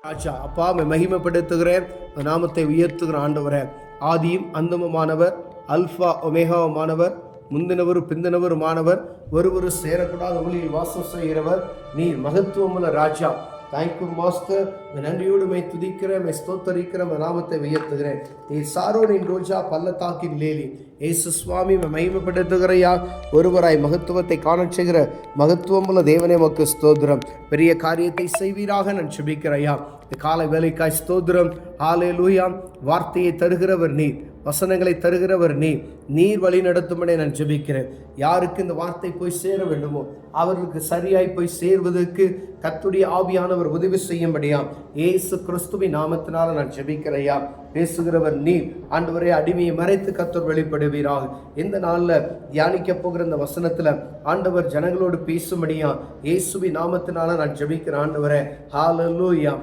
ராஜா அப்பா மகிமைப்படுத்துகிறேன், நாமத்தை உயர்த்துகிற ஆண்டவரே. ஆதியும் அந்தமுமானவர், அல்பா ஒமேகாவுமானவர், முந்தினவரும் பிந்தினவருமானவர், ஒருவரு சேரக்கூடாத ஒளியில் வாசம் செய்கிறவர் நீர். மகத்துவமுள்ள ராஜா, தேங்க்யூ மாஸ்டர். நன்றியோடு மை துதிக்கிறேன், மை ஸ்தோத்தரிக்கிறேன், நாமத்தை உயர்த்துகிறேன். நீ சாரோனின் ரோஜா, பள்ளத்தாக்கின் லேலி. ஏசு சுவாமி மகிமைப்படுத்துகிறையா. ஒருவராய் மகத்துவத்தை காணச் செய்கிற மகத்துவமுள்ள தேவனே மக்கு ஸ்தோத்திரம். பெரிய காரியத்தை செய்வீராக நான் செபிக்கிறையா. இந்த காலை வேலைக்காய் ஸ்தோத்திரம். ஹல்லேலூயா. வார்த்தையை தருகிறவர் நீர், வசனங்களை தருகிறவர் நீர் வழி நடத்தும்படி நான் ஜெபிக்கிறேன். யாருக்கு இந்த வார்த்தை போய் சேர வேண்டுமோ அவர்களுக்கு சரியாய் போய் சேர்வதற்கு கர்த்தருடைய ஆவியானவர் உதவி செய்யும்படியாம் இயேசு கிறிஸ்துவின் நாமத்தினால நான் ஜெபிக்கிறையா. பேசுகிறவர் நீர். ஆண்டவரே, அடிமையை மறைத்து கர்த்தர் வெளிப்படுவீராக. இந்த நாளில் தியானிக்க போகிற இந்த வசனத்தில் ஆண்டவர் ஜனங்களோடு பேசும்படியா இயேசுவின் நாமத்தினால நான் ஜெபிக்கிறேன். ஆண்டவரே, ஹல்லேலூயா.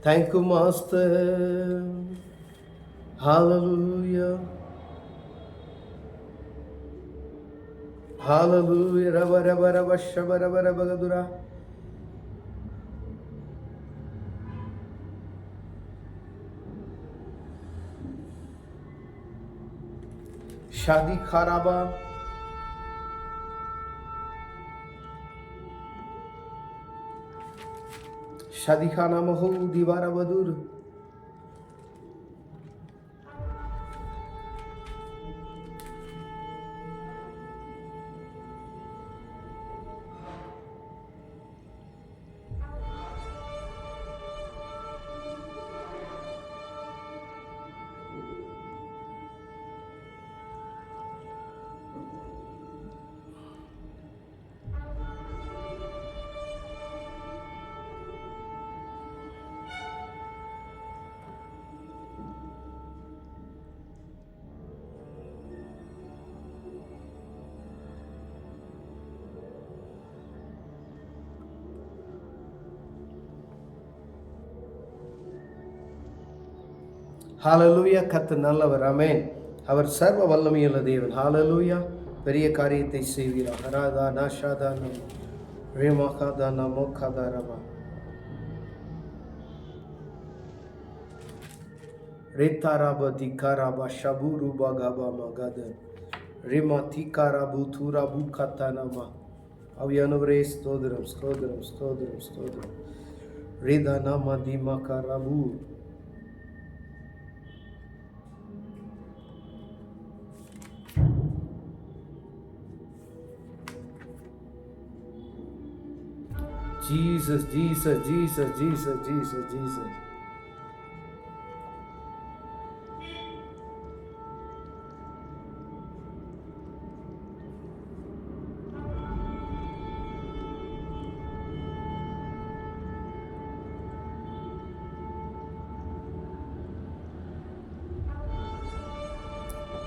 Thank you, Master. Hallelujah. Hallelujah. Rava rava rava shava rava rava gadura. Shadi kharaba. शादीखाना Mhow दीवारा बदूर. ஹல்லேலூயா. கர்த்தர் நல்லவர். ஆமென். அவர் சர்வ வல்லமையுள்ள தேவன். ஹல்லேலூயா. பெரிய காரியத்தை செய்வீராக. ஹராதா நாஷாதா நம ரேமாகாதா நமோகாதா ரமா ரேத்தாராபா திகாராபா ஷபூருபா காபா மகாத ரேமா திகாராபு தூராபு கத்தா நம. அவியானவரே ஸ்தோத்திரம், ஸ்தோத்திரம், ஸ்தோத்திரம், ஸ்தோத்திரம். ரேதா நாமா தீமா காராபு. Jesus, Jesus, Jesus, Jesus, Jesus, Jesus.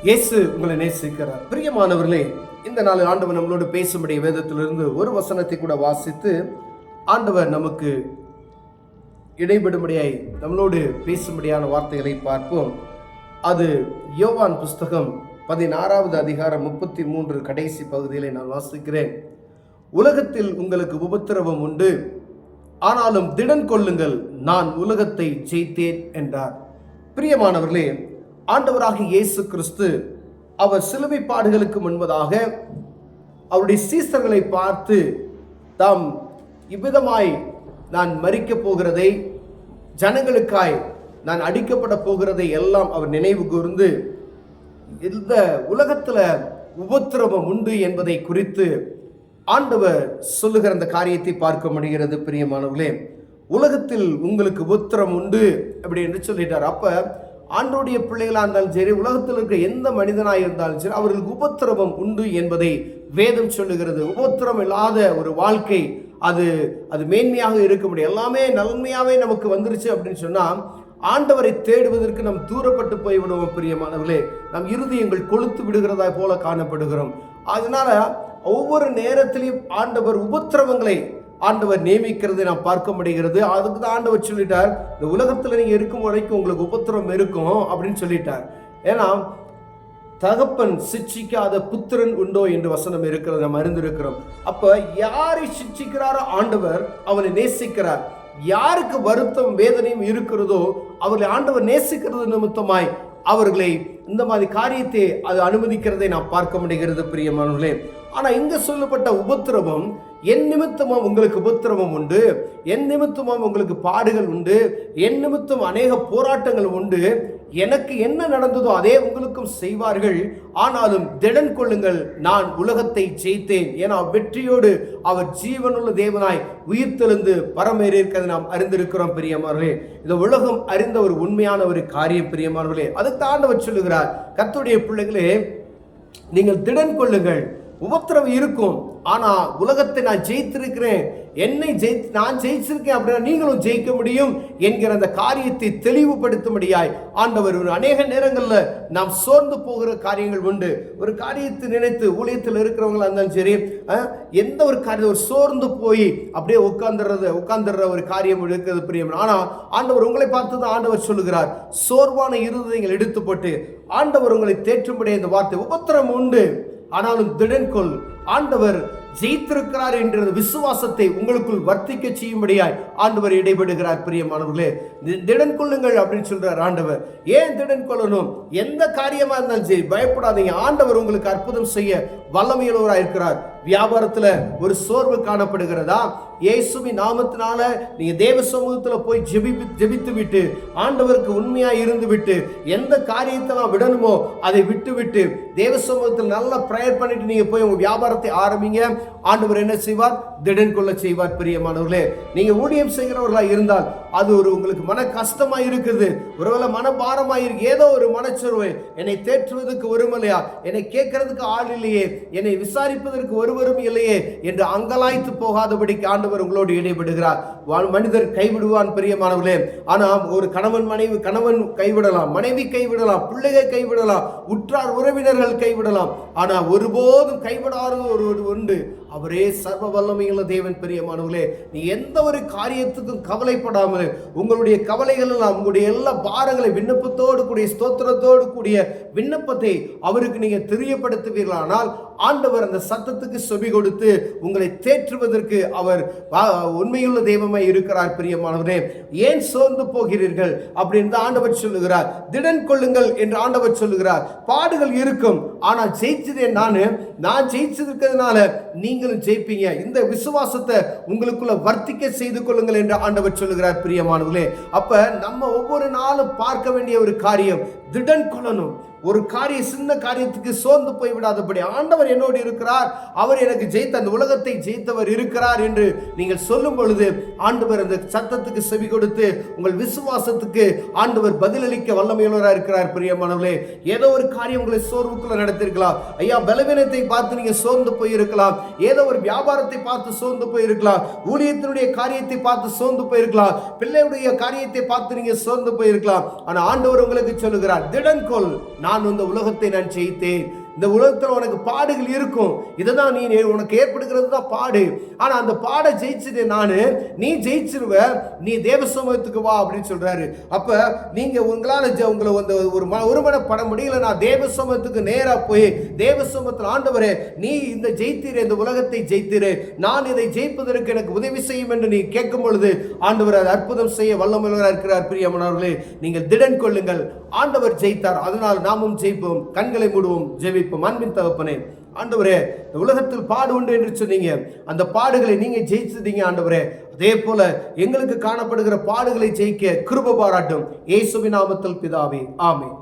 இயேசு உங்களை நேசிக்கிறார். பிரியமானவர்களே, இந்த நாள் ஆண்டவர் நம்மளோடு பேசும்படிய வேதத்திலிருந்து ஒரு வசனத்தை கூட வாசித்து ஆண்டவர் நமக்கு இடைபடும்படியாய் நம்மளோடு பேசும்படியான வார்த்தைகளை பார்ப்போம். அது யோவான் புஸ்தகம் 16வது அதிகாரம் 33 கடைசி பகுதியிலே நான் வாசிக்கிறேன். உலகத்தில் உங்களுக்கு உபத்திரவம் உண்டு, ஆனாலும் திடன் கொள்ளுங்கள், நான் உலகத்தை ஜெயித்தேன் என்றார். பிரியமானவர்களே, ஆண்டவராகிய இயேசு கிறிஸ்து அவர் சிலுவை பாடுகளுக்கு முன்பதாக அவருடைய சீசர்களை பார்த்து தாம் இவ்விதமாய் நான் மரிக்கப் போகிறதை, ஜனங்களுக்காய் நான் அடிக்கப்பட போகிறதை எல்லாம் அவர் நினைவு கூர்ந்து இந்த உலகத்தில் உபத்திரவம் உண்டு என்பதை குறித்து ஆண்டவர் சொல்லுகிற அந்த காரியத்தை பார்க்க முடிகிறது. பிரியமானவர்களே, உலகத்தில் உங்களுக்கு உபத்திரம் உண்டு அப்படி என்று சொல்லிட்டார். அப்ப ஆண்டோடைய பிள்ளைகளாக இருந்தாலும் சரி, உலகத்தில் இருக்கிற எந்த மனிதனாக இருந்தாலும் சரி, அவர்களுக்கு உபத்திரவம் உண்டு என்பதை வேதம் சொல்லுகிறது. உபத்திரம் இல்லாத ஒரு வாழ்க்கை அது மேன்மையாக இருக்க முடியும். எல்லாமே நன்மையாவே நமக்கு வந்துருச்சு அப்படின்னு சொன்னா ஆண்டவரை தேடுவதற்கு நாம் தூரப்பட்டு போய்விடுவோம். பிரியமானவர்களே, நம் இருதயங்கள் கொளுத்து விடுகிறதா போல காணப்படுகிறோம். அதனால ஒவ்வொரு நேரத்திலையும் ஆண்டவர் உபத்திரவங்களை ஆண்டவர் நியமிக்கிறதை நாம் பார்க்க முடிகிறது. அதுக்கு தான் ஆண்டவர் சொல்லிட்டார், இந்த உலகத்தில் நீங்க இருக்கும் வரைக்கும் உங்களுக்கு உபத்திரம் இருக்கும் அப்படின்னு சொல்லிட்டார். ஏன்னா தகப்பன் சிட்சிக்காத புத்திரன் உண்டோ என்று வசனம் இருக்கிறது, நாம் அறிந்திருக்கிறோம். அப்ப யாரை சிட்சிக்கிறாரோ ஆண்டவர் அவனை நேசிக்கிறார். யாருக்கு வருத்தம் வேதனையும் இருக்கிறதோ அவர்களை ஆண்டவர் நேசிக்கிறது நிமித்தமாய் அவர்களை இந்த மாதிரி காரியத்தை அது அனுமதிக்கிறதை நாம் பார்க்க முடிகிறது பிரியமானவர்களே. ஆனா இங்க சொல்லப்பட்ட உபத்திரவம், என் நிமித்தமும் உங்களுக்கு உபத்திரவம் உண்டு, என் நிமித்தமும் உங்களுக்கு பாடுகள் உண்டு, என் நிமித்தம் அநேக போராட்டங்கள் உண்டு, எனக்கு என்ன நடந்ததோ அதே உங்களுக்கும் செய்வார்கள், ஆனாலும் திடன் கொள்ளுங்கள், நான் உலகத்தை ஜெயித்தேன். ஏன்னா வெற்றியோடு அவர் ஜீவனுள்ள தேவனாய் உயிர்த்தெழுந்து பரமேறி இருக்கிறது நாம் அறிந்திருக்கிறோம் பிரியமானவர்களே. இந்த உலகம் அறிந்த ஒரு உண்மையான ஒரு காரியம் பிரியமானவர்களே. அதுக்கு ஆண்டவர் சொல்லுகிறார், கர்த்தருடைய பிள்ளைகளே நீங்கள் திடன் கொள்ளுங்கள், உபத்திரவம் இருக்கும், ஆனா உலகத்தை நான் ஜெயித்திருக்கிறேன், நான் ஜெயிச்சிருக்கேன் அப்படின்னா நீங்களும் ஜெயிக்க முடியும் என்கிற அந்த காரியத்தை தெளிவுபடுத்தும்படியாய் ஆண்டவர் அநேக நேரங்களில் நாம் சோர்ந்து போகிற காரியங்கள் உண்டு. ஒரு காரியத்தை நினைத்து ஊழியத்தில் இருக்கிறவங்களா இருந்தாலும் சரி, எந்த ஒரு காரியம் ஒரு சோர்ந்து போய் அப்படியே உட்கார்ந்துடுற ஒரு காரியம் இருக்கிறது பிரியம். ஆனா ஆண்டவர் உங்களை பார்த்து தான் ஆண்டவர் சொல்லுகிறார், சோர்வான இருதயங்கள் எடுத்து போட்டு ஆண்டவர் உங்களை தேற்றும்படிய இந்த வார்த்தை, உபத்திரம் உண்டு ஆனாலும் திடன் கொள், ஆண்டவர் ஜெயித்திருக்கிறார் என்ற விசுவாசத்தை உங்களுக்குள் வர்த்திக்க செய்யும்படியாய் ஆண்டவர் இடைபடுகிறார் பிரியமானவர்களே. திடன் கொள்ளுங்கள் அப்படின்னு சொல்றார் ஆண்டவர். ஏன் திடன் கொள்ளணும்? எந்த காரியமா இருந்தாலும் சரி பயப்படாதீங்க, ஆண்டவர் உங்களுக்கு அற்புதம் செய்ய வல்லமையுள்ளவராக இருக்கிறார். வியாபாரத்துல ஒரு சோர்வு காணப்படுகிறதா? இயேசுவின் நாமத்தினால நீங்க தேவ சமூகத்துல போய் ஜெபித்து விட்டு ஆண்டவருக்கு உண்மையா இருந்து விட்டு எந்த காரியத்தெல்லாம் விடணுமோ அதை விட்டு விட்டு தேவ சமூகத்தில் நல்லா பிரேயர் பண்ணிட்டு நீங்க போய் உங்க வியாபாரத்தை ஆரம்பிங்க. ஆண்டவர் என்ன செய்வார்? திடன் கொள்ள செய்வார் பிரியமானவர்களே. நீங்க ஊழியம் செய்கிறவர்களா இருந்தால் அது ஒரு உங்களுக்கு மன கஷ்டமா இருக்குது, ஒருவேளை மனபாரமா இருக்கு, ஏதோ ஒரு மனச்சொருவை, என்னை தேற்றுவதற்கு ஒருமலையா, என்னை கேட்கறதுக்கு ஆள் இல்லையே, என்னை விசாரிப்பதற்கு ஒருவரும் இல்லையே என்று அங்கலாய்த்து போகாதபடிக்கு ஆண்டவர் உங்களோடு இடைபடுகிறார். மனிதர் கைவிடுவான் பிரியமானவர்களே. ஆனா ஒரு கணவன் கைவிடலாம், மனைவி கைவிடலாம், பிள்ளைகள் கைவிடலாம், உற்றார் உறவினர்கள் கைவிடலாம், ஆனா ஒருபோதும் கைவிடாத ஒரு உண்டு, அவரே சர்வ வல்லமையுள்ள தேவன் பிரியமானவர்களே. நீ எந்த ஒரு காரியத்துக்கும் கவலைப்படாமல் உங்களுடைய கவலைகள் எல்லாம், உங்களுடைய எல்லா பாரங்களை விண்ணப்பத்தோடு கூடிய ஸ்தோத்திரத்தோடு கூடிய விண்ணப்பத்தை அவருக்கு நீங்க தெரியப்படுத்துவீர்களானால் ஆண்டவர் அந்த சத்தத்துக்கு செவி கொடுத்து உங்களை தேற்றுவதற்கு அவர் உண்மையுள்ள தெய்வமாய் இருக்கிறார் பிரியமானவரே. ஏன் சோர்ந்து போகிறீர்கள் அப்படின்னு ஆண்டவர் சொல்லுகிறார். திடன் கொள்ளுங்கள் என்று ஆண்டவர் சொல்லுகிறார். பாடுகள் இருக்கும், ஆனா ஜெயிச்சதேன் நான் ஜெயிச்சிருக்கிறதுனால நீங்களும் ஜெயிப்பீங்க. இந்த விசுவாசத்தை உங்களுக்குள்ள வர்த்திக்க செய்து கொள்ளுங்கள் என்று ஆண்டவர் சொல்லுகிறார் பிரியமானவர்களே. அப்ப நம்ம ஒவ்வொரு நாளும் பார்க்க வேண்டிய ஒரு காரியம், திடன் கொள்ளணும். ஒரு சின்ன காரியத்துக்கு சோர்ந்து போய் விடாதபடி, ஆண்டவர் என்னோடு இருக்கிறார், அவர் எனக்கு அந்த உலகத்தை ஜெயித்தவர் இருக்கிறார் என்று நீங்கள் சொல்லும் பொழுது ஆண்டவர் அந்த சத்தத்துக்கு செவி கொடுத்து உங்கள் விசுவாசத்துக்கு ஆண்டவர் பதிலளிக்க வல்லமையுள்ளவராக இருக்கிறார் பிரியமானவர்களே. ஏதோ ஒரு காரியம் உங்களை சோர்வுக்குள்ள நடத்திருக்கலாம், ஐயா பலவீனத்தை பார்த்து நீங்க சோர்ந்து போயிருக்கலாம், ஏதோ ஒரு வியாபாரத்தை பார்த்து சோர்ந்து போயிருக்கலாம், ஊழியத்தினுடைய காரியத்தை பார்த்து சோர்ந்து போயிருக்கலாம், பிள்ளையுடைய காரியத்தை பார்த்து நீங்க சோர்ந்து போயிருக்கலாம். ஆனா ஆண்டவர் உங்களுக்கு சொல்லுகிறார், திடன் கொள், நான் இந்த உலகத்தை நான் ஜெயித்தேன். இந்த உலகத்தில் உனக்கு பாடுகள் இருக்கும், இதுதான் நீ உனக்கு ஏற்படுகிறது தான் பாடு, ஆனா அந்த பாட ஜெயிச்சது நீ ஜெயிச்சிருவ, நீ தேவ சமூகத்துக்கு வா அப்படின்னு சொல்றாரு. அப்ப நீங்க உங்களால உங்களை ஒருமனப்பட முடியல, நான் தேவ சமூகத்துக்கு நேரா போய் தேவ சமூகத்தில் ஆண்டவரே நீ இந்த ஜெயித்தீரே, இந்த உலகத்தை ஜெயித்தீரே, நான் இதை ஜெயிப்பதற்கு எனக்கு உதவி செய்யும் என்று நீ கேட்கும் பொழுது ஆண்டவர் அதை அற்புதம் செய்ய வல்லமையுள்ளவராக இருக்கிறார் பிரியமானவர்களே. நீங்கள் திடன் கொள்ளுங்கள், ஆண்டவர் ஜெயித்தார், அதனால் நாமும் ஜெயிப்போம். கண்களை மூடுவோம், ஜெயிப்போம். அன்பின் தகப்பனே, ஆண்டவரே இந்த உலகத்தில் பாடு உண்டு என்று சொன்னீங்க, அந்த பாடுகளை நீங்க ஜெயிச்சிட்டீங்க ஆண்டவரே. அதே போல எங்களுக்கு காணப்படுகிற பாடுகளை ஜெயிக்க கிருபை பாராட்டும். இயேசுவின் நாமத்தில் பிதாவே, ஆமென்.